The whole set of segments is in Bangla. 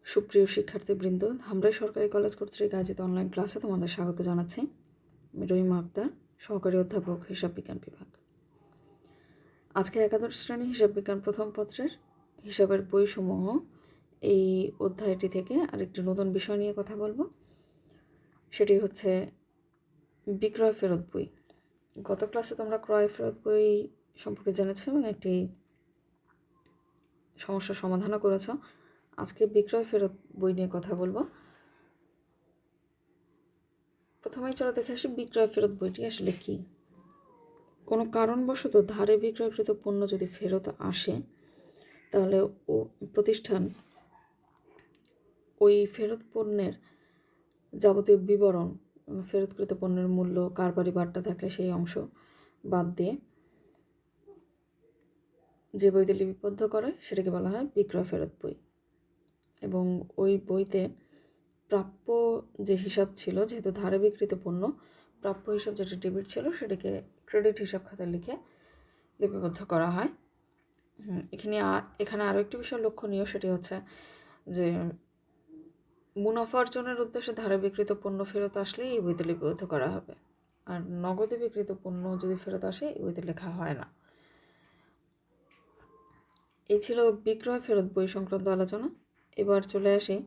সুপ্রিয় শিক্ষার্থীবৃন্দ, ধামরাই সরকারি কলেজ কর্তৃক আয়োজিত অনলাইন ক্লাসে তোমাদের স্বাগত জানাচ্ছি। আমি রহিমা আক্তার, সহকারী অধ্যাপক, হিসাব বিজ্ঞান বিভাগ। আজকে একাদশ শ্রেণী হিসাব বিজ্ঞান প্রথম পত্রের হিসাবের বইসমূহ এই অধ্যায়টি থেকে আরেকটি নতুন বিষয় নিয়ে কথা বলবো। সেটি হচ্ছে বিক্রয় ফেরত বই। গত ক্লাসে তোমরা ক্রয় ফেরত বই সম্পর্কে জেনেছো এবং একটি সমস্যার সমাধানও করেছো। আজকে বিক্রয় ফেরত বই নিয়ে কথা বলবো। প্রথমেই চলো দেখে আসি বিক্রয় ফেরত বইটি আসলে কি। কোনো কারণবশত ধারে বিক্রয়কৃত পণ্য যদি ফেরত আসে, তাহলে প্রতিষ্ঠান ওই ফেরত পণ্যের যাবতীয় বিবরণ, ফেরতকৃত পণ্যের মূল্য, কারবারি বার্তা থাকলে সেই অংশ বাদ দিয়ে যে বইতে লিপিবদ্ধ করে সেটাকে বলা হয় বিক্রয় ফেরত বই। এবং ওই বইতে প্রাপ্য যে হিসাব ছিল, যেহেতু ধারে বিক্রিত পণ্য, প্রাপ্য হিসাব যেটা ডেবিট ছিল সেটাকে ক্রেডিট হিসাব খাতায় লিখে লিপিবদ্ধ করা হয়। এখানে আরও একটি বিষয় লক্ষণীয়, সেটি হচ্ছে যে মুনাফা অর্জনের উদ্দেশ্যে ধারে বিক্রিত পণ্য ফেরত আসলেই এই বইতে লিপিবদ্ধ করা হবে, আর নগদে বিক্রিত পণ্য যদি ফেরত আসে এই বইতে লেখা হয় না। এই ছিল বিক্রয় ফেরত বই সংক্রান্ত আলোচনা। এবার চলে আসি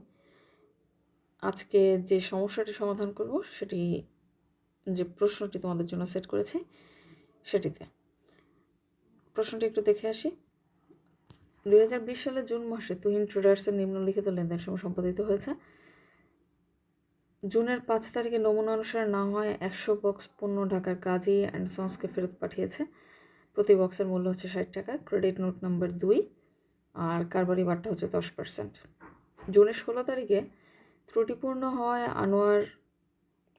আজকে যে সমস্যাটি সমাধান করব, সেটি যে প্রশ্নটি তোমাদের জন্য সেট করেছি সেটিতে। প্রশ্নটি একটু দেখে আসি। 2020 সালের জুন মাসে তুহিন ট্রেডার্সের নিম্নলিখিত লেনদেন সমূহ সম্পাদিত হয়েছে। জুনের 5 তারিখে নমুনা অনুসারে না হয় 100 বক্স পণ্য ঢাকার কাজী অ্যান্ড সন্সকে ফেরত পাঠিয়েছে। প্রতি বক্সের মূল্য হচ্ছে 60 টাকা। ক্রেডিট নোট নাম্বার 2, আর কারবারি বারটা হচ্ছে 10%। জুনের 16 তারিখে ত্রুটিপূর্ণ হওয়ায় আনোয়ার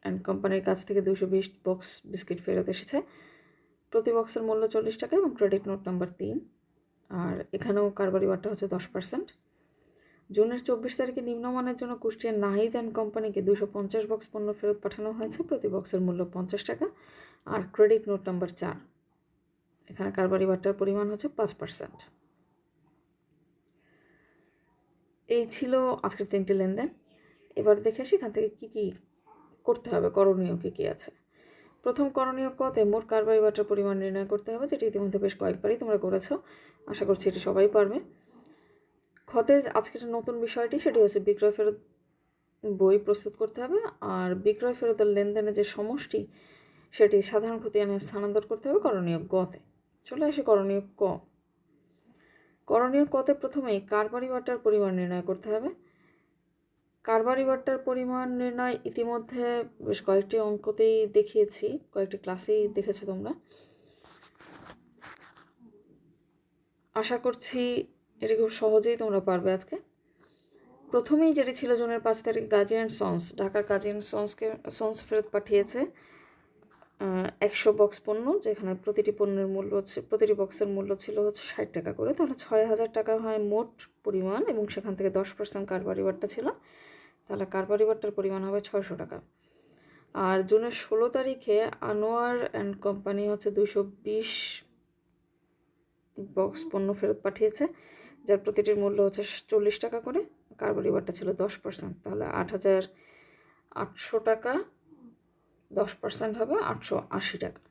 অ্যান্ড কোম্পানির কাছ থেকে 220 বক্স বিস্কিট ফেরত এসেছে। প্রতি বক্সের মূল্য 40 টাকা এবং ক্রেডিট নোট নাম্বার 3, আর এখানেও কারবারি বারটা হচ্ছে 10%। জুনের 24 তারিখে নিম্নমানের জন্য কুষ্টিয়ার নাহিদ অ্যান্ড কোম্পানিকে 250 বক্স পণ্য ফেরত পাঠানো হয়েছে। প্রতি বক্সের মূল্য 50 টাকা আর ক্রেডিট নোট নাম্বার 4, এখানে কারবারি বার্তার পরিমাণ হচ্ছে 5%। এই ছিল আজকের 3টি লেনদেন। এবার দেখে আসি এখান থেকে কী কী করতে হবে, করণীয় কী কী আছে। প্রথম করণীয় কতে মোট কারবারি বার্তার পরিমাণ নির্ণয় করতে হবে, যেটি ইতিমধ্যে বেশ কয়েকবারই তোমরা করেছো, আশা করছি এটি সবাই পারবে। খতে আজকের নতুন বিষয়টি সেটি হচ্ছে বিক্রয় ফেরত বই প্রস্তুত করতে হবে, আর বিক্রয় ফেরতের লেনদেনের যে সমষ্টি সেটি সাধারণ খতিয়ানে স্থানান্তর করতে হবে করণীয় গতে। চলে আসি করণীয় ক। করণীয় কতে প্রথমেই কারবারি বার্তার পরিমাণ নির্ণয় করতে হবে। কারবারি বার্তার পরিমাণ নির্ণয় ইতিমধ্যে বেশ কয়েকটি অঙ্কতেই দেখিয়েছি, কয়েকটি ক্লাসেই দেখেছো তোমরা। আশা করছি এটি খুব সহজেই তোমরা পারবে আজকে। প্রথমেই যেটি ছিল জুনের 5 তারিখ কাজী অ্যান্ড সন্স, ঢাকার কাজী অ্যান্ড সন্স ফেরত পাঠিয়েছে 100 বক্স পণ্য, যেখানে প্রতিটি পণ্যের মূল্য হচ্ছে, প্রতিটি বক্সের মূল্য ছিল হচ্ছে 60 টাকা করে। তাহলে 6000 টাকা হয় মোট পরিমাণ, এবং সেখান থেকে 10% কারবারি বার্তা ছিল, তাহলে কারবারি বার্তার পরিমাণ হবে 600 টাকা। আর জুনের 16 তারিখে আনোয়ার অ্যান্ড কোম্পানি হচ্ছে 220 বক্স পণ্য ফেরত পাঠিয়েছে, যার প্রতিটির মূল্য হচ্ছে 40 টাকা করে। কারবারি বার্তা ছিল 10%, তাহলে 8800 টাকা, 10% হবে 880 টাকা।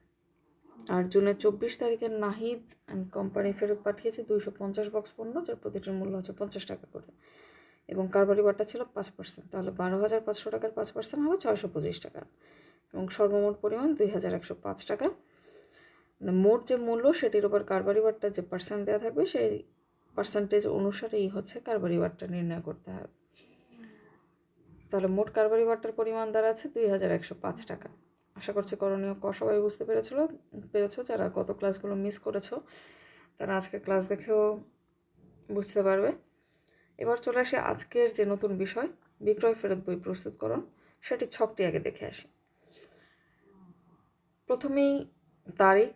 আর জুনের 24 তারিখে নাহিদ অ্যান্ড কোম্পানি ফেরত পাঠিয়েছে 250 বক্স পণ্য, যার প্রতিটির মূল্য হচ্ছে 50 টাকা করে, এবং কারবারি বার্তা ছিল 5%, তাহলে 12,500 টাকার 5% হবে 625 টাকা, এবং সর্বমোট পরিমাণ 2105 টাকা। মোট যে মূল্য সেটির উপর কারবারি বার্তার যে পার্সেন্ট দেওয়া থাকবে, সেই পার্সেন্টেজ অনুসারেই হচ্ছে কারবারি বার্তা নির্ণয় করতে হবে। তাহলে মোট কারবারি বার্তার পরিমাণ দাঁড়াচ্ছে 2105 টাকা। আশা করছি করণীয় ক সবাই বুঝতে পেরেছো। যারা গত ক্লাসগুলো মিস করেছো তারা আজকের ক্লাস দেখেও বুঝতে পারবে। এবার চলে আসে আজকের যে নতুন বিষয়, বিক্রয় ফেরত বই প্রস্তুতকরণ, সেটি ছকটি আগে দেখে আসি। প্রথমেই তারিখ,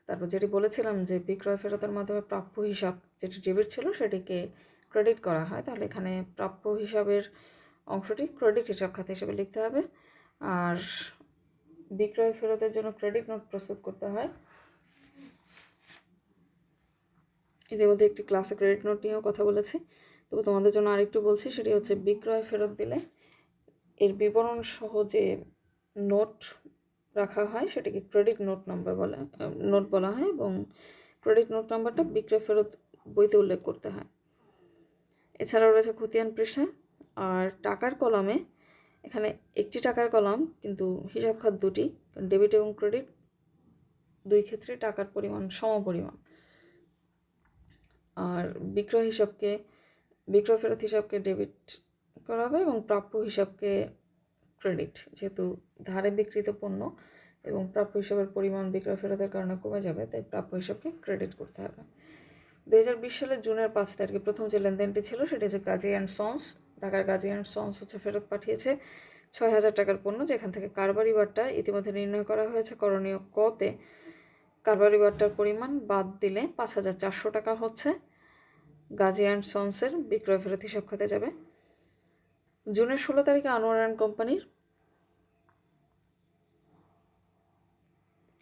তারপর যেটি বলেছিলাম যে বিক্রয় ফেরতের মাধ্যমে প্রাপ্য হিসাব যেটি ডেবিট ছিল সেটিকে ক্রেডিট করা হয়, তাহলে এখানে প্রাপ্য হিসাবের অংশটি ক্রেডিট হিসাব খাতা হিসেবে লিখতে হবে। আর বিক্রয় ফেরতের জন্য ক্রেডিট নোট প্রস্তুত করতে হয়। ইতিমধ্যে একটি ক্লাসে ক্রেডিট নোট নিয়েও কথা বলেছি, তবে তোমাদের জন্য আরেকটু বলছি, সেটি হচ্ছে বিক্রয় ফেরত দিলে এর বিবরণ সহ যে নোট রাখা হয় সেটাকে ক্রেডিট নোট বলা হয়, এবং ক্রেডিট নোট নাম্বারটা বিক্রয় ফেরত বইতে উল্লেখ করতে হয়। এছাড়াও রয়েছে খতিয়ান পৃষ্ঠা আর টাকার কলামে। এখানে একটি টাকার কলাম, কিন্তু হিসাব খাত দুটি, কারণ ডেবিট এবং ক্রেডিট দুই ক্ষেত্রে টাকার পরিমাণ সমপরিমাণ। আর বিক্রয় ফেরত হিসাবকে ডেবিট করা হবে এবং প্রাপ্য হিসাবকে ক্রেডিট। যেহেতু ধারে বিক্রিত পণ্য এবং প্রাপ্য হিসাবের পরিমাণ বিক্রয় ফেরতের কারণে কমে যাবে, তাই প্রাপ্য হিসাবকে ক্রেডিট করতে হবে। 2020 সালের জুনের 5 তারিখে প্রথম যে লেনদেনটি ছিল সেটি হচ্ছে গাজী অ্যান্ড সন্স। ঢাকার গাজী অ্যান্ড সন্স হচ্ছে ফেরত পাঠিয়েছে 6,000 টাকার পণ্য, যেখান থেকে কারবারি বারটা ইতিমধ্যে নির্ণয় করা হয়েছে। করণীয় কতে কারবারি বারটার পরিমাণ বাদ দিলে 5,400 টাকা হচ্ছে গাজী অ্যান্ড সন্সের বিক্রয় ফেরত হিসাব খাতে যাবে। জুনের 16 তারিখে আনোয়ার অ্যান্ড কোম্পানির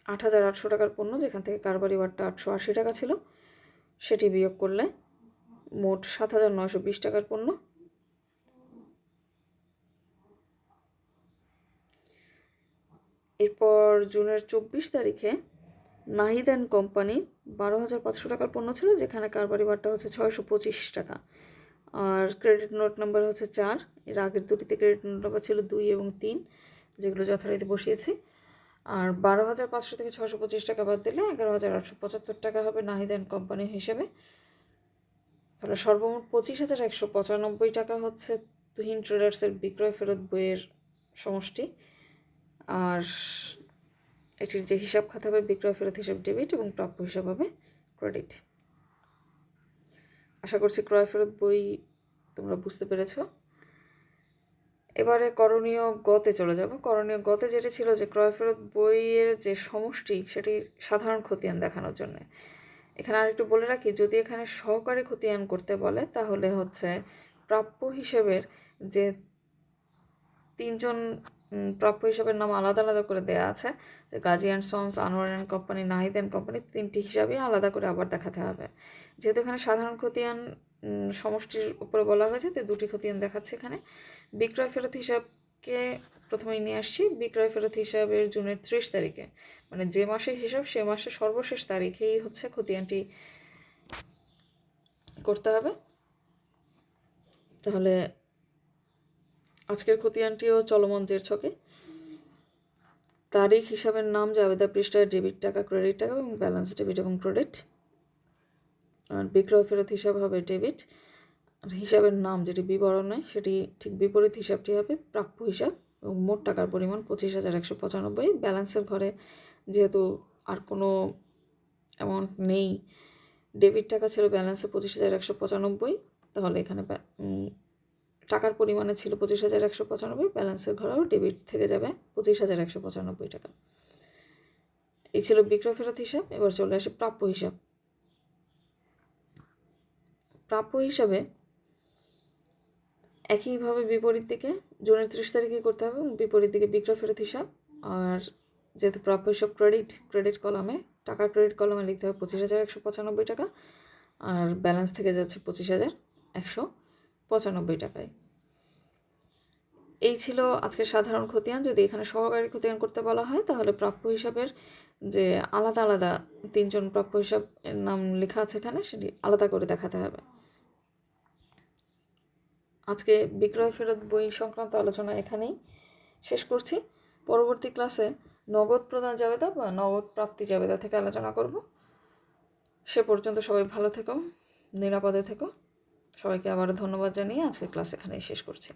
8,800 টাকার পণ্য, যেখান থেকে কারবারি বারটা 880 টাকা ছিল, সেটি বিয়োগ করলে মোট 7,920 টাকার পণ্য। এরপর জুনের 24 তারিখে নাহিদ অ্যান্ড কোম্পানি 12,500 টাকার পণ্য ছিল, যেখানে কারবারি বারটা হচ্ছে 625 টাকা, আর ক্রেডিট নোট নাম্বার হচ্ছে 4। এর আগের দুটিতে ক্রেডিট নোট নাম্বার ছিল 2 এবং 3, যেগুলো যথারীতি বসিয়েছি। আর 12,500 থেকে 625 টাকা বাদ দিলে 11,875 টাকা হবে নাহিদ অ্যান্ড কোম্পানির হিসেবে। তাহলে সর্বমোট 25,195 টাকা হচ্ছে তুহিন ট্রেডার্সের বিক্রয় ফেরত বইয়ের সমষ্টি। আর এটির যে হিসাব খাতে হবে বিক্রয় ফেরত হিসাব ডেবিট এবং প্রাপ্য হিসাব হবে ক্রেডিট। আশা করছি ক্রয় ফেরত বই তোমরা বুঝতে পেরেছ। এবারে করণীয় গতে চলে যাব। করণীয় গতে যেটি ছিল যে ক্রয় ফেরত বইয়ের যে সমষ্টি সেটি সাধারণ খতিয়ান দেখানোর জন্য। এখানে আরেকটু বলে রাখি, যদি এখানে সহকারী খতিয়ান করতে বলে তাহলে হচ্ছে প্রাপ্য হিসেবের যে 3জন প্রাপ্য হিসাবের নাম আলাদা আলাদা করে দেওয়া আছে, যে Gazi and sons, Anwar and company, Nahid and company, 3টি হিসাবেই আলাদা করে আবার দেখাতে হবে। যেহেতু এখানে সাধারণ খতিয়ান সমষ্টির উপরে বলা হয়েছে, তো 2টি খতিয়ান দেখাচ্ছে এখানে। বিক্রয় ফেরত হিসাবকে প্রথমেই নিয়ে আসছি। বিক্রয় ফেরত হিসাবের জুনের 30 তারিখে, মানে যে মাসের হিসাব সে মাসের সর্বশেষ তারিখেই হচ্ছে খতিয়ানটি করতে হবে। তাহলে আজকের খতিয়ানটিও চলমান জের ছকে। তারিখ হিসাবের নাম জাবেদা পৃষ্ঠায় ডেবিট টাকা, ক্রেডিট টাকা এবং ব্যালেন্স ডেবিট এবং ক্রেডিট। আর বিক্রয় ফেরত হিসাব হবে ডেবিট। আর হিসাবের নাম যেটি বিবরণে সেটি ঠিক বিপরীত হিসাবটি হবে প্রাপ্য হিসাব, এবং মোট টাকার পরিমাণ 25,195। ব্যালেন্সের ঘরে যেহেতু আর কোনো অ্যামাউন্ট নেই, ডেবিট টাকা ছিল ব্যালেন্সে 25,195, তাহলে এখানে টাকার পরিমাণে ছিল 25,195, ব্যালেন্সের ঘরেও ডেবিট থেকে যাবে 25,195 টাকা। এই ছিল বিক্রয় ফেরত হিসাব। এবার চলে আসে প্রাপ্য হিসাব। প্রাপ্য হিসাবে একইভাবে বিপরীত দিকে জুনের 30 তারিখে করতে হবে, এবং বিপরীত দিকে বিক্রয় ফেরত হিসাব। আর যেহেতু প্রাপ্য হিসাব ক্রেডিট কলামে, টাকার ক্রেডিট কলামে লিখতে হবে 25,195 টাকা, আর ব্যালেন্স থেকে যাচ্ছে 25,195 টাকায়। এই ছিল আজকের সাধারণ খতিয়ান। যদি এখানে সহকারী খতিয়ান করতে বলা হয় তাহলে প্রাপ্য হিসাবের যে আলাদা আলাদা 3জন প্রাপ্য হিসাব এর নাম লেখা আছে এখানে, সেটি আলাদা করে দেখাতে হবে। আজকে বিক্রয় ফেরত বই সংক্রান্ত আলোচনা এখানেই শেষ করছি। পরবর্তী ক্লাসে নগদ প্রদান জাবেদা বা নগদ প্রাপ্তি জাবেদা থেকে আলোচনা করব। সে পর্যন্ত সবাই ভালো থেকো, নিরাপদে থেকো। সবাইকে আবারও ধন্যবাদ জানিয়ে আজকের ক্লাস এখানেই শেষ করছি।